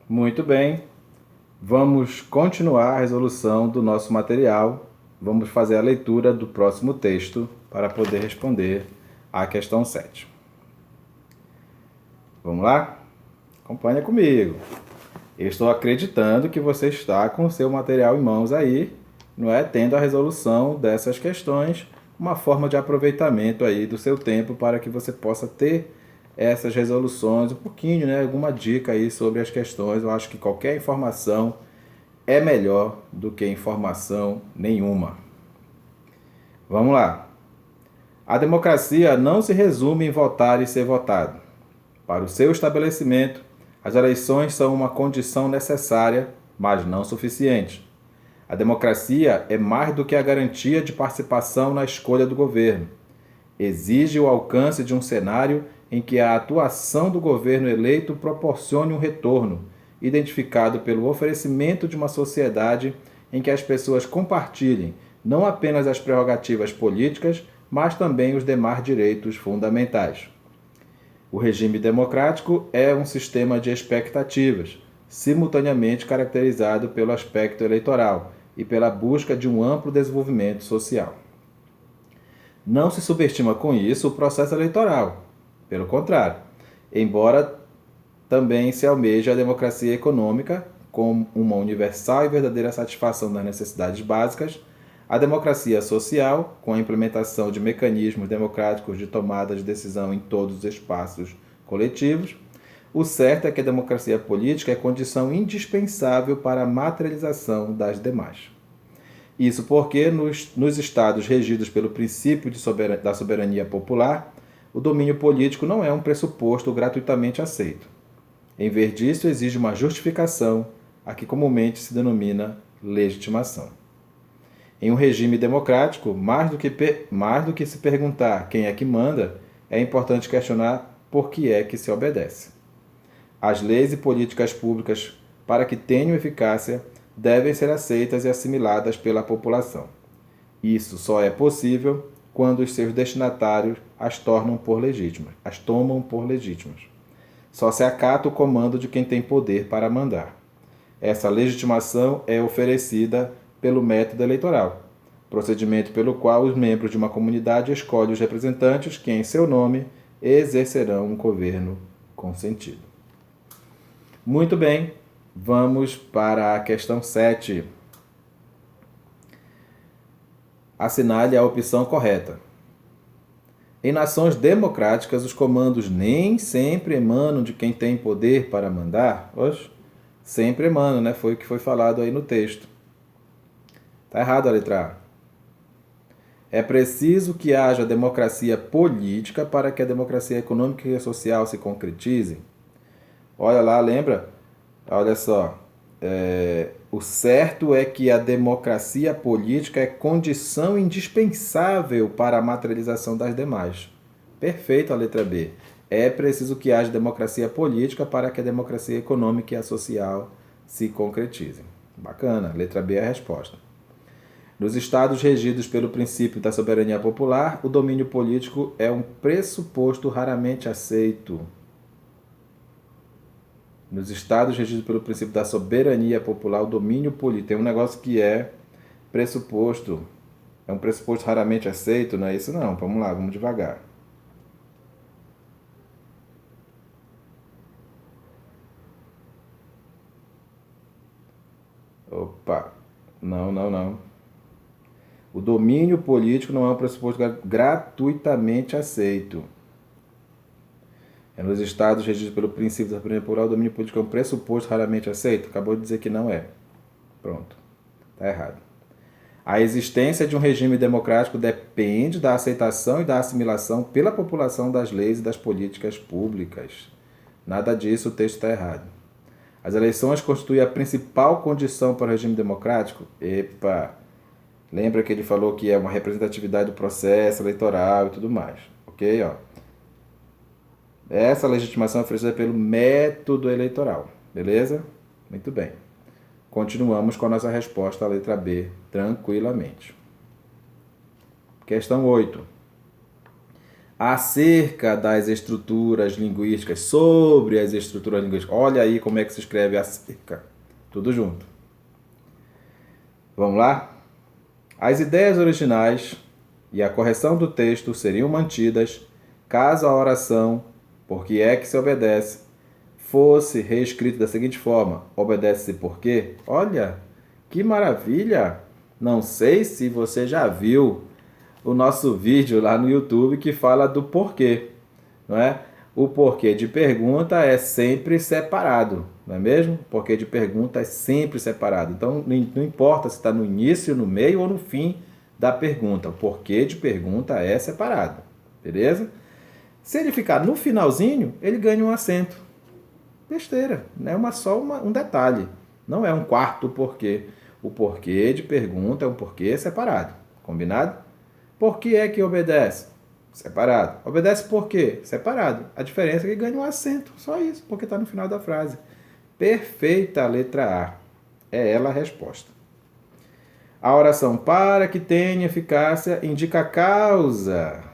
Muito bem, vamos continuar a resolução do nosso material. Vamos fazer a leitura do próximo texto para poder responder à questão 7. Vamos lá? Acompanha comigo. Eu estou acreditando que você está com o seu material em mãos aí, não é? Tendo a resolução dessas questões, uma forma de aproveitamento aí do seu tempo para que você possa ter essas resoluções, um pouquinho, né? Alguma dica aí sobre as questões. Eu acho que qualquer informação é melhor do que informação nenhuma. Vamos lá. A democracia não se resume em votar e ser votado. Para o seu estabelecimento, as eleições são uma condição necessária, mas não suficiente. A democracia é mais do que a garantia de participação na escolha do governo. Exige o alcance de um cenário em que a atuação do governo eleito proporcione um retorno, identificado pelo oferecimento de uma sociedade em que as pessoas compartilhem não apenas as prerrogativas políticas, mas também os demais direitos fundamentais. O regime democrático é um sistema de expectativas, simultaneamente caracterizado pelo aspecto eleitoral e pela busca de um amplo desenvolvimento social. Não se subestima com isso o processo eleitoral. Pelo contrário, embora também se almeja a democracia econômica como uma universal e verdadeira satisfação das necessidades básicas, a democracia social, com a implementação de mecanismos democráticos de tomada de decisão em todos os espaços coletivos, o certo é que a democracia política é condição indispensável para a materialização das demais. Isso porque, nos estados regidos pelo princípio da soberania popular, o domínio político não é um pressuposto gratuitamente aceito. Em vez disso, exige uma justificação, a que comumente se denomina legitimação. Em um regime democrático, mais do que se perguntar quem é que manda, é importante questionar por que é que se obedece. As leis e políticas públicas, para que tenham eficácia, devem ser aceitas e assimiladas pela população. Isso só é possível quando os seus destinatários as tomam por legítimas. Só se acata o comando de quem tem poder para mandar. Essa legitimação é oferecida pelo método eleitoral, procedimento pelo qual os membros de uma comunidade escolhem os representantes que, em seu nome, exercerão um governo consentido. Muito bem, vamos para a questão 7. Assinale a opção correta. Em nações democráticas, os comandos nem sempre emanam de quem tem poder para mandar. Oxe, sempre emanam, né? Foi o que foi falado aí no texto. Tá errado a letra A. É preciso que haja democracia política para que a democracia econômica e social se concretize. Olha lá, lembra? Olha só. O certo é que a democracia política é condição indispensável para a materialização das demais. Perfeito a letra B. É preciso que haja democracia política para que a democracia econômica e a social se concretizem. Bacana, letra B é a resposta. Nos estados regidos pelo princípio da soberania popular, o domínio político é um pressuposto raramente aceito. Nos estados regidos pelo princípio da soberania popular, o domínio político tem um negócio que é pressuposto. É um pressuposto raramente aceito, não é isso não. Vamos lá, vamos devagar. Opa, não. O domínio político não é um pressuposto gratuitamente aceito. É nos estados regidos pelo princípio da soberania popular, o domínio político é um pressuposto raramente aceito. Acabou de dizer que não é. Pronto, está errado. A existência de um regime democrático depende da aceitação e da assimilação pela população das leis e das políticas públicas. Nada disso, o texto está errado. As eleições constituem a principal condição para o regime democrático? Epa! Lembra que ele falou que é uma representatividade do processo eleitoral e tudo mais. Ok? Ó. Essa legitimação é oferecida pelo método eleitoral. Beleza? Muito bem. Continuamos com a nossa resposta à letra B, tranquilamente. Questão 8. acerca das estruturas linguísticas, sobre as estruturas linguísticas. Olha aí como é que se escreve acerca. Tudo junto. Vamos lá? As ideias originais e a correção do texto seriam mantidas caso a oração, por que é que se obedece, fosse reescrito da seguinte forma: obedece-se por quê? Olha, que maravilha! Não sei se você já viu o nosso vídeo lá no YouTube que fala do porquê, não é? O porquê de pergunta é sempre separado, não é mesmo? O porquê de pergunta é sempre separado. Então, não importa se está no início, no meio ou no fim da pergunta. O porquê de pergunta é separado, beleza? Se ele ficar no finalzinho, ele ganha um acento. Besteira, né? Um detalhe. Não é um quarto porquê. O porquê de pergunta é um porquê separado. Combinado? Por que é que obedece? Separado. Obedece por quê? Separado. A diferença é que ganha um acento. Só isso, porque está no final da frase. Perfeita a letra A. É ela a resposta. A oração para que tenha eficácia indica a causa.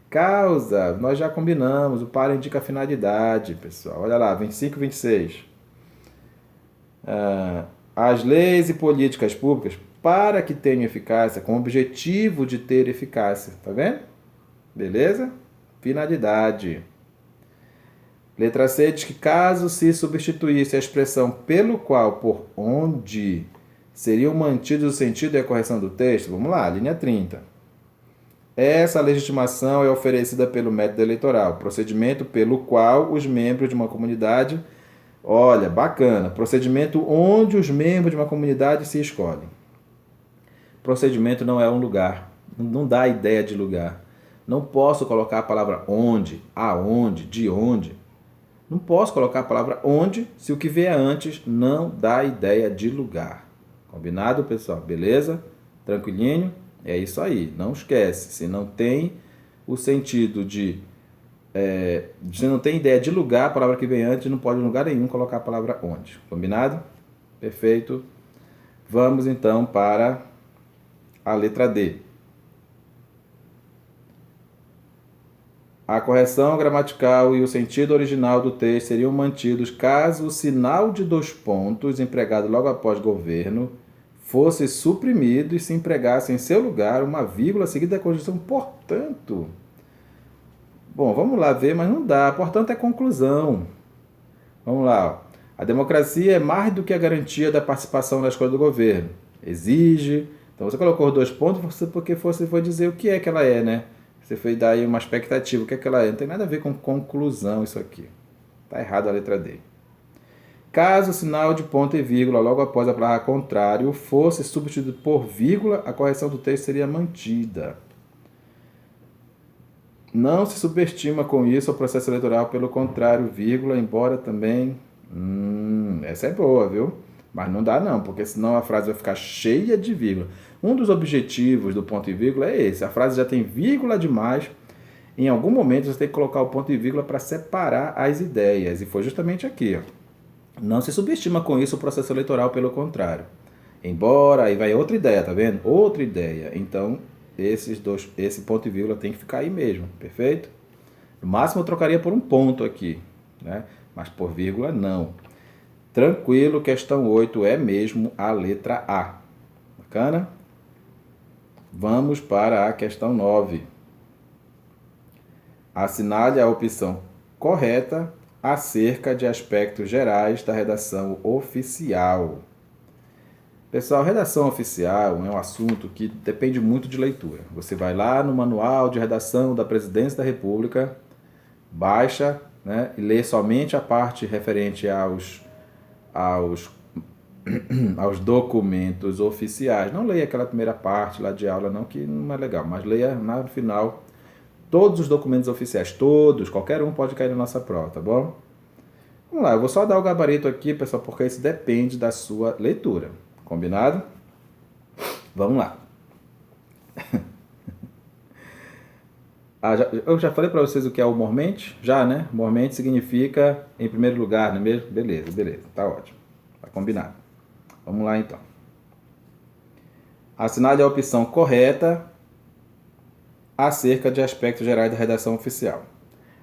Causa, nós já combinamos. O para indica a finalidade, pessoal. Olha lá, 25 e 26. As leis e políticas públicas para que tenham eficácia, com o objetivo de ter eficácia. Tá vendo? Beleza? Finalidade. Letra C diz que caso se substituísse a expressão pelo qual, por onde, seriam mantidos o sentido e a correção do texto. Vamos lá, linha 30. Essa legitimação é oferecida pelo método eleitoral, procedimento pelo qual os membros de uma comunidade... Olha, bacana. Procedimento onde os membros de uma comunidade se escolhem. Procedimento não é um lugar. Não dá ideia de lugar. Não posso colocar a palavra onde, aonde, de onde. Não posso colocar a palavra onde se o que vier antes não dá ideia de lugar. Combinado, pessoal? Beleza? Tranquilinho? É isso aí. Não esquece. Se não tem o sentido de... você não tem ideia de lugar, a palavra que vem antes não pode em lugar nenhum colocar a palavra onde. Combinado? Perfeito. Vamos então para a letra D. A correção gramatical e o sentido original do texto seriam mantidos caso o sinal de dois pontos empregado logo após governo fosse suprimido e se empregasse em seu lugar uma vírgula seguida da conjunção portanto. Bom, vamos lá ver, mas não dá. Portanto, é conclusão. Vamos lá. A democracia é mais do que a garantia da participação na escolha do governo. Exige. Então, você colocou os dois pontos porque você foi dizer o que é que ela é, né? Você foi dar aí uma expectativa. O que é que ela é? Não tem nada a ver com conclusão isso aqui. Está errado a letra D. Caso o sinal de ponto e vírgula logo após a palavra contrário fosse substituído por vírgula, a correção do texto seria mantida. Não se subestima com isso o processo eleitoral, pelo contrário, vírgula, embora também... essa é boa, viu? Mas não dá não, porque senão a frase vai ficar cheia de vírgula. Um dos objetivos do ponto e vírgula é esse. A frase já tem vírgula demais. Em algum momento você tem que colocar o ponto e vírgula para separar as ideias. E foi justamente aqui. Ó. Não se subestima com isso o processo eleitoral, pelo contrário. Embora, aí vai outra ideia, tá vendo? Outra ideia. Então... esse ponto e vírgula tem que ficar aí mesmo, perfeito? No máximo eu trocaria por um ponto aqui, né? Mas por vírgula não. Tranquilo, questão 8 é mesmo a letra A. Bacana? Vamos para a questão 9. Assinale a opção correta acerca de aspectos gerais da redação oficial. Pessoal, redação oficial é um assunto que depende muito de leitura. Você vai lá no manual de redação da Presidência da República, baixa, né, e lê somente a parte referente aos documentos oficiais. Não leia aquela primeira parte lá de aula, não, que não é legal, mas leia no final todos os documentos oficiais, todos, qualquer um pode cair na nossa prova, tá bom? Vamos lá, eu vou só dar o gabarito aqui, pessoal, porque isso depende da sua leitura. Combinado? Vamos lá. Eu já falei para vocês o que é o mormente? Já, né? Mormente significa em primeiro lugar, não é mesmo? Beleza, beleza. Tá ótimo. Tá combinado. Vamos lá, então. Assinale a opção correta acerca de aspectos gerais da redação oficial.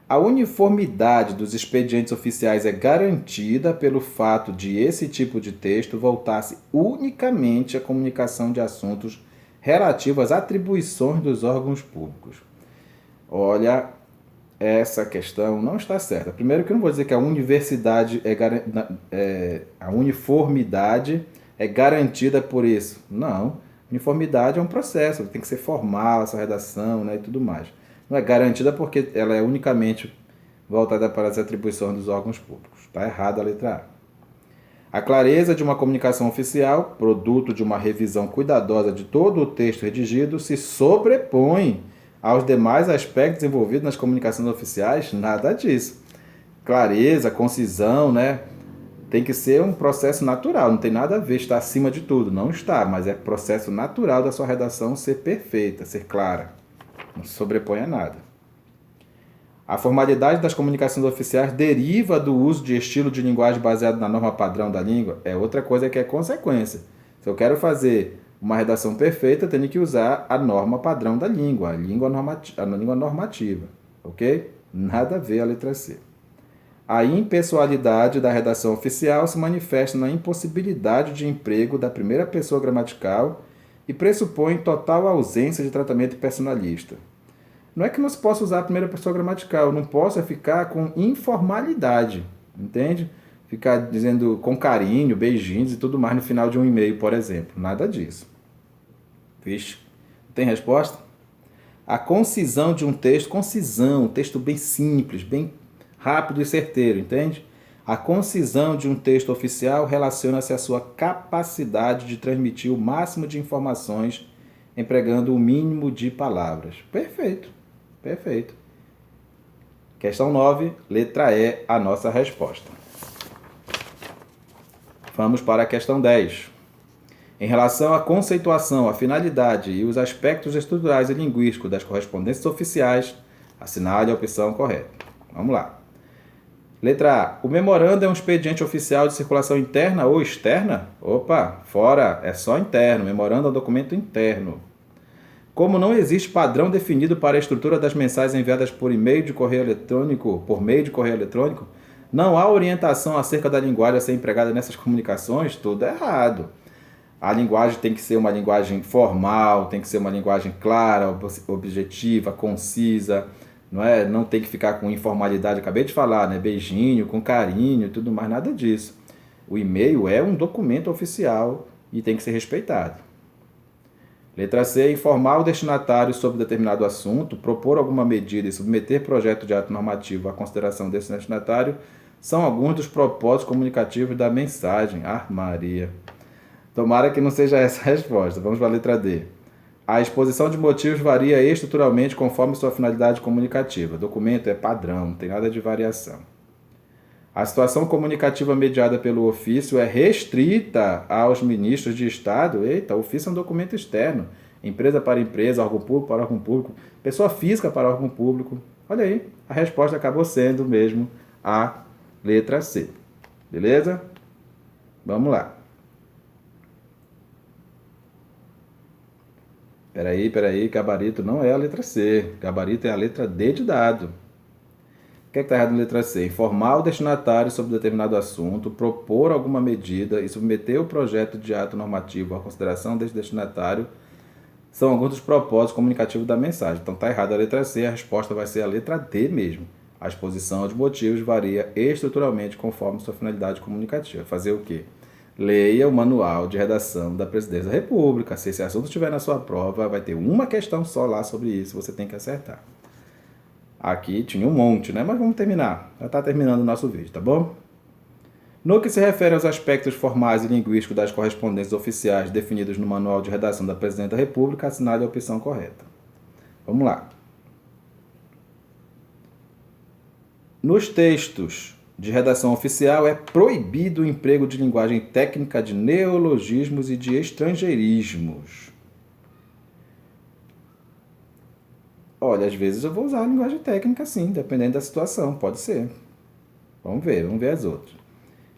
A uniformidade dos expedientes oficiais é garantida pelo fato de esse tipo de texto voltar-se unicamente à comunicação de assuntos relativos às atribuições dos órgãos públicos. Olha, essa questão não está certa. Primeiro que eu não vou dizer que a a uniformidade é garantida por isso. Não. Uniformidade é um processo, tem que ser formal essa redação, né, e tudo mais. Não é garantida porque ela é unicamente voltada para as atribuições dos órgãos públicos. Está errada a letra A. A clareza de uma comunicação oficial, produto de uma revisão cuidadosa de todo o texto redigido, se sobrepõe aos demais aspectos envolvidos nas comunicações oficiais. Nada disso. Clareza, concisão, né? Tem que ser um processo natural, não tem nada a ver estar acima de tudo. Não está, mas é processo natural da sua redação ser perfeita, ser clara. Não se sobrepõe a nada. A formalidade das comunicações oficiais deriva do uso de estilo de linguagem baseado na norma padrão da língua. É outra coisa que é consequência. Se eu quero fazer uma redação perfeita, eu tenho que usar a norma padrão da língua, a língua normativa. Ok? Nada a ver a letra C. A impessoalidade da redação oficial se manifesta na impossibilidade de emprego da primeira pessoa gramatical e pressupõe total ausência de tratamento personalista. Não é que não se possa usar a primeira pessoa gramatical, não posso ficar com informalidade, entende? Ficar dizendo com carinho, beijinhos e tudo mais no final de um e-mail, por exemplo. Nada disso. Vixe, tem resposta? A concisão de um texto, um texto bem simples, bem rápido e certeiro, entende? A concisão de um texto oficial relaciona-se à sua capacidade de transmitir o máximo de informações empregando o mínimo de palavras. Perfeito, perfeito. Questão 9, letra E, a nossa resposta. Vamos para a questão 10. Em relação à conceituação, a finalidade e os aspectos estruturais e linguísticos das correspondências oficiais, assinale a opção correta. Vamos lá. Letra A. O memorando é um expediente oficial de circulação interna ou externa? Opa, fora, é só interno. Memorando é um documento interno. Como não existe padrão definido para a estrutura das mensagens enviadas por meio de correio eletrônico, não há orientação acerca da linguagem a ser empregada nessas comunicações, tudo errado. A linguagem tem que ser uma linguagem formal, tem que ser uma linguagem clara, objetiva, concisa. Não tem que ficar com informalidade, acabei de falar, né? Beijinho, com carinho e tudo mais, nada disso. O e-mail é um documento oficial e tem que ser respeitado. Letra C. Informar o destinatário sobre determinado assunto, propor alguma medida e submeter projeto de ato normativo à consideração desse destinatário são alguns dos propósitos comunicativos da mensagem. Ah, Maria. Tomara que não seja essa a resposta. Vamos para a letra D. A exposição de motivos varia estruturalmente conforme sua finalidade comunicativa. O documento é padrão, não tem nada de variação. A situação comunicativa mediada pelo ofício é restrita aos ministros de Estado. Eita, ofício é um documento externo. Empresa para empresa, órgão público para órgão público, pessoa física para órgão público. Olha aí, a resposta acabou sendo mesmo a letra C. Beleza? Vamos lá. Peraí, gabarito não é a letra C. Gabarito é a letra D de dado. O que está errado na letra C? Informar o destinatário sobre determinado assunto, propor alguma medida e submeter o projeto de ato normativo à consideração desse destinatário são alguns dos propósitos comunicativos da mensagem. Então está errado a letra C, a resposta vai ser a letra D mesmo. A exposição de motivos varia estruturalmente conforme sua finalidade comunicativa. Fazer o quê? Leia o manual de redação da Presidência da República. Se esse assunto estiver na sua prova, vai ter uma questão só lá sobre isso, você tem que acertar. Aqui tinha um monte, né? Mas vamos terminar. Já está terminando o nosso vídeo, tá bom? No que se refere aos aspectos formais e linguísticos das correspondências oficiais definidos no manual de redação da Presidência da República, assinale a opção correta. Vamos lá. Nos textos de redação oficial é proibido o emprego de linguagem técnica de neologismos e de estrangeirismos. Olha, às vezes eu vou usar a linguagem técnica sim, dependendo da situação, pode ser. Vamos ver as outras.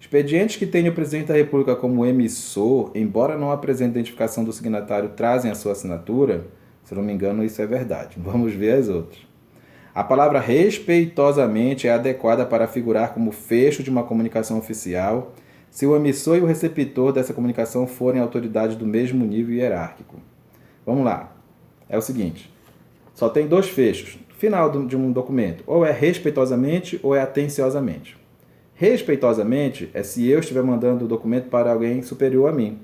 Expedientes que tenham o Presidente da República como emissor, embora não apresentem identificação do signatário, trazem a sua assinatura. Se não me engano, isso é verdade. Vamos ver as outras. A palavra respeitosamente é adequada para figurar como fecho de uma comunicação oficial se o emissor e o receptor dessa comunicação forem autoridades do mesmo nível hierárquico. Vamos lá. É o seguinte. Só tem dois fechos. Final de um documento. Ou é respeitosamente ou é atenciosamente. Respeitosamente é se eu estiver mandando o documento para alguém superior a mim.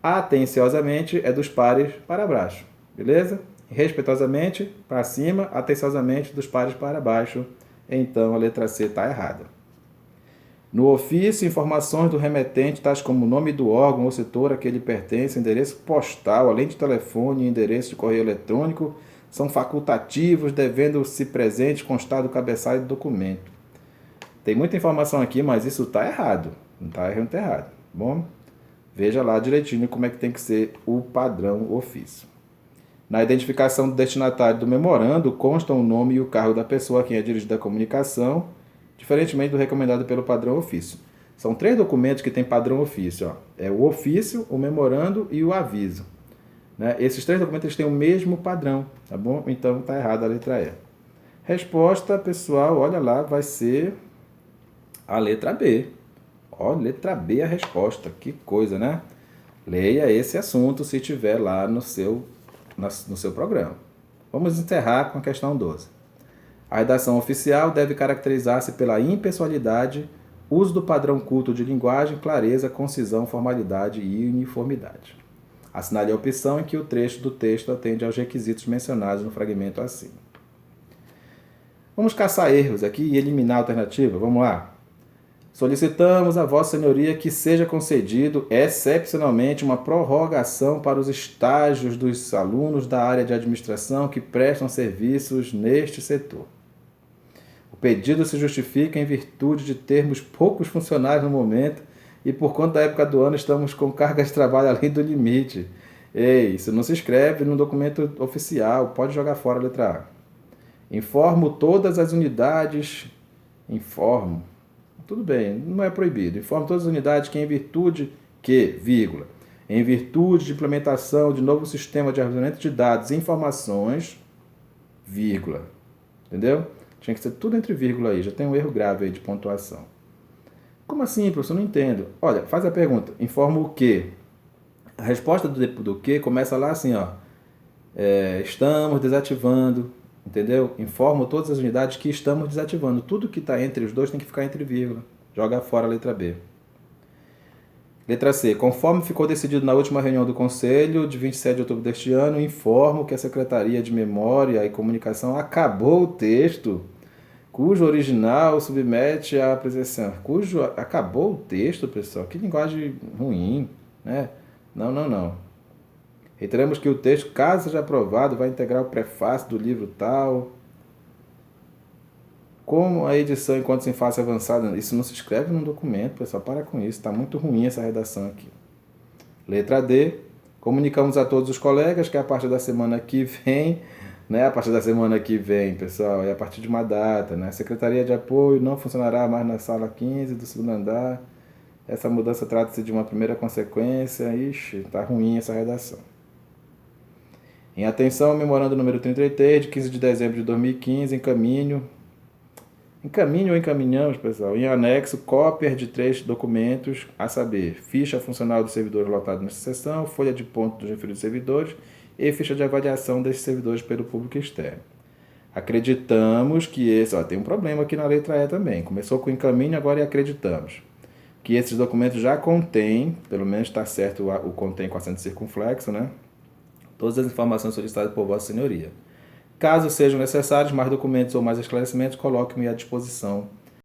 Atenciosamente é dos pares para baixo. Beleza? Respeitosamente para cima, atenciosamente dos pares para baixo. Então a letra C está errada. No ofício, informações do remetente, tais como o nome do órgão ou setor a que ele pertence, endereço postal, além de telefone e endereço de correio eletrônico, são facultativos, devendo-se presente constar do cabeçalho do documento. Tem muita informação aqui, mas isso está errado. Não está errado. Bom, veja lá direitinho como é que tem que ser o padrão ofício. Na identificação do destinatário do memorando, constam o nome e o cargo da pessoa a quem é dirigida a comunicação, diferentemente do recomendado pelo padrão ofício. São 3 documentos que têm padrão ofício. Ó. É o ofício, o memorando e o aviso. Né? Esses 3 documentos têm o mesmo padrão, tá bom? Então está errada a letra E. Resposta, pessoal, olha lá, vai ser a letra B. Ó, letra B é a resposta. Que coisa, né? Leia esse assunto se tiver lá no seu programa. Vamos encerrar com a questão 12. A redação oficial deve caracterizar-se pela impessoalidade, uso do padrão culto de linguagem, clareza, concisão, formalidade e uniformidade. Assinale a opção em que o trecho do texto atende aos requisitos mencionados no fragmento acima. Vamos caçar erros aqui e eliminar a alternativa. Vamos lá. Solicitamos a Vossa Senhoria que seja concedido, excepcionalmente, uma prorrogação para os estágios dos alunos da área de administração que prestam serviços neste setor. O pedido se justifica em virtude de termos poucos funcionários no momento e por conta da época do ano estamos com carga de trabalho além do limite. Ei, isso não se escreve no documento oficial, pode jogar fora a letra A. Informo todas as unidades... Informo... Tudo bem, não é proibido. Informo todas as unidades que em virtude em virtude de implementação de novo sistema de armazenamento de dados e informações, vírgula. Entendeu? Tinha que ser tudo entre vírgula aí, já tem um erro grave aí de pontuação. Como assim, professor? Não entendo. Olha, faz a pergunta. Informo o quê? A resposta do que começa lá assim, ó. Estamos desativando... Entendeu? Informo todas as unidades que estamos desativando. Tudo que está entre os dois tem que ficar entre vírgula. Joga fora a letra B. Letra C. Conforme ficou decidido na última reunião do Conselho, de 27 de outubro deste ano, informo que a Secretaria de Memória e Comunicação acabou o texto, cujo original submete à apreciação. Acabou o texto, pessoal? Que linguagem ruim, né? Não. Reiteramos que o texto, caso seja aprovado, vai integrar o prefácio do livro tal. Como a edição enquanto se fase avançada, isso não se escreve num documento, pessoal, para com isso, está muito ruim essa redação aqui. Letra D, comunicamos a todos os colegas que a partir da semana que vem, pessoal, é a partir de uma data, né? A Secretaria de Apoio não funcionará mais na sala 15 do segundo andar. Essa mudança trata-se de uma primeira consequência. Ixi, está ruim essa redação. Em atenção, memorando número 33, de 15 de dezembro de 2015, encaminhamos, pessoal, em anexo, cópias de 3 documentos, a saber, ficha funcional dos servidores lotados nesta seção, folha de ponto dos referidos servidores e ficha de avaliação desses servidores pelo público externo. Acreditamos que esse... tem um problema aqui na letra E também. Começou com encaminho, agora é acreditamos. Que esses documentos já contêm, pelo menos está certo o contém com acento circunflexo, né? Todas as informações solicitadas por Vossa Senhoria. Caso sejam necessários mais documentos ou mais esclarecimentos, coloque-me à disposição